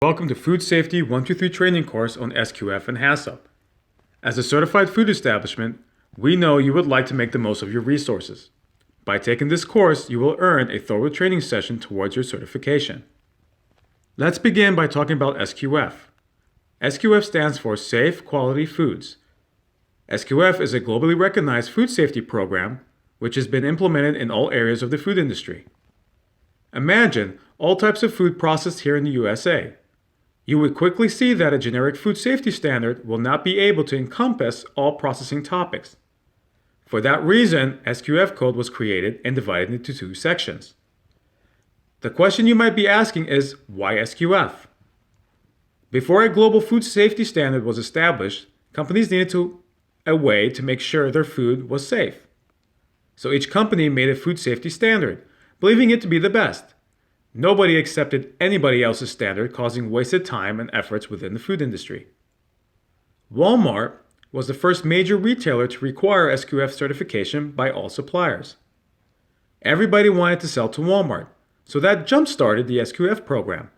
Welcome to Food Safety 123 training course on SQF and HACCP. As a certified food establishment, we know you would like to make the most of your resources. By taking this course, you will earn a thorough training session towards your certification. Let's begin by talking about SQF. SQF stands for Safe Quality Foods. SQF is a globally recognized food safety program which has been implemented in all areas of the food industry. Imagine all types of food processed here in the USA. You would quickly see that a generic food safety standard will not be able to encompass all processing topics. For that reason, SQF code was created and divided into two sections. The question you might be asking is, why SQF? Before a global food safety standard was established, companies needed a way to make sure their food was safe. So each company made a food safety standard, believing it to be the best. Nobody accepted anybody else's standard, causing wasted time and efforts within the food industry. Walmart was the first major retailer to require SQF certification by all suppliers. Everybody wanted to sell to Walmart, so that jump-started the SQF program.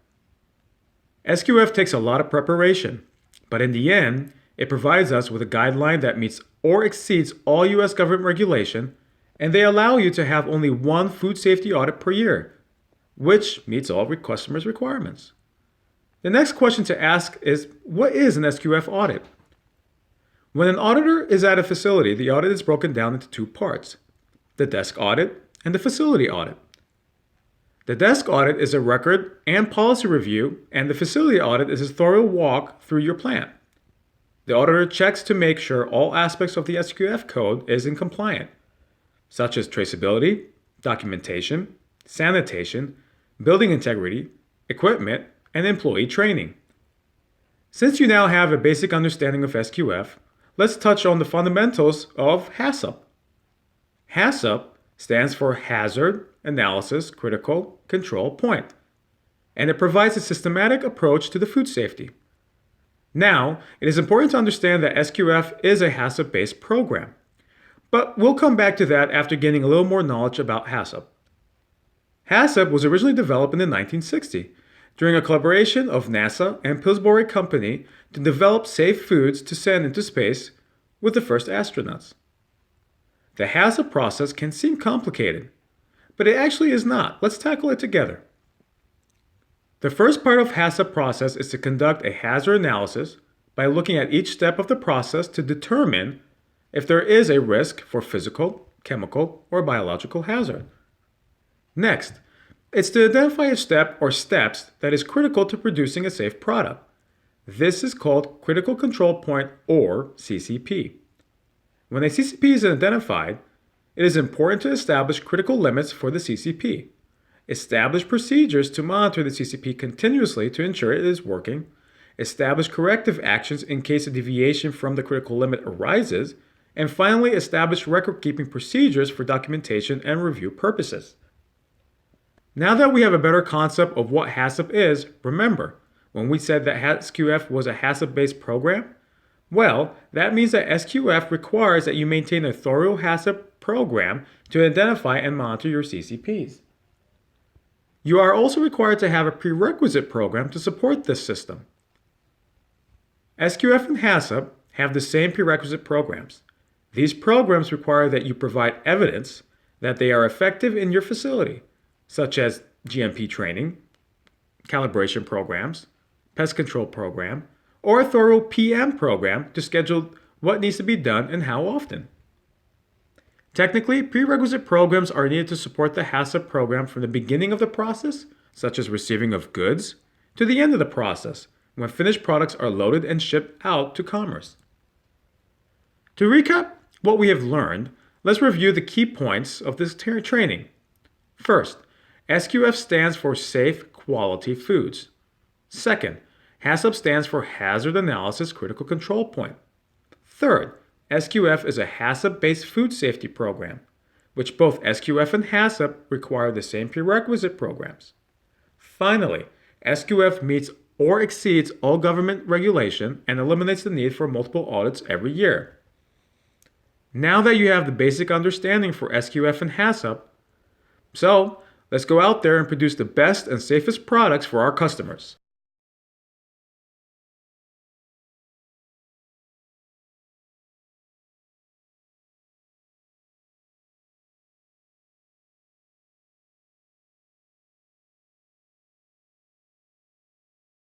SQF takes a lot of preparation, but in the end, it provides us with a guideline that meets or exceeds all U.S. government regulation, and they allow you to have only one food safety audit per year, which meets all customers' requirements. The next question to ask is, what is an SQF audit? When an auditor is at a facility, the audit is broken down into two parts, the desk audit and the facility audit. The desk audit is a record and policy review, and the facility audit is a thorough walk through your plant. The auditor checks to make sure all aspects of the SQF code is in compliance, such as traceability, documentation, sanitation, building integrity, equipment, and employee training. Since you now have a basic understanding of SQF, let's touch on the fundamentals of HACCP. HACCP stands for Hazard Analysis Critical Control Point, and it provides a systematic approach to the food safety. Now, it is important to understand that SQF is a HACCP-based program, but we'll come back to that after gaining a little more knowledge about HACCP. HACCP was originally developed in the 1960s during a collaboration of NASA and Pillsbury Company to develop safe foods to send into space with the first astronauts. The HACCP process can seem complicated, but it actually is not. Let's tackle it together. The first part of HACCP process is to conduct a hazard analysis by looking at each step of the process to determine if there is a risk for physical, chemical, or biological hazard. Next, it's to identify a step or steps that is critical to producing a safe product. This is called Critical Control Point, or CCP. When a CCP is identified, it is important to establish critical limits for the CCP, establish procedures to monitor the CCP continuously to ensure it is working, establish corrective actions in case a deviation from the critical limit arises, and finally establish record-keeping procedures for documentation and review purposes. Now that we have a better concept of what HACCP is, remember, when we said that SQF was a HACCP-based program? Well, that means that SQF requires that you maintain a thorough HACCP program to identify and monitor your CCPs. You are also required to have a prerequisite program to support this system. SQF and HACCP have the same prerequisite programs. These programs require that you provide evidence that they are effective in your facility, such as GMP training, calibration programs, pest control program, or a thorough PM program to schedule what needs to be done and how often. Technically, prerequisite programs are needed to support the HACCP program from the beginning of the process, such as receiving of goods, to the end of the process, when finished products are loaded and shipped out to commerce. To recap what we have learned, let's review the key points of this training. First, SQF stands for Safe Quality Foods. Second, HACCP stands for Hazard Analysis Critical Control Point. Third, SQF is a HACCP-based food safety program, which both SQF and HACCP require the same prerequisite programs. Finally, SQF meets or exceeds all government regulation and eliminates the need for multiple audits every year. Now that you have the basic understanding for SQF and HACCP, let's go out there and produce the best and safest products for our customers.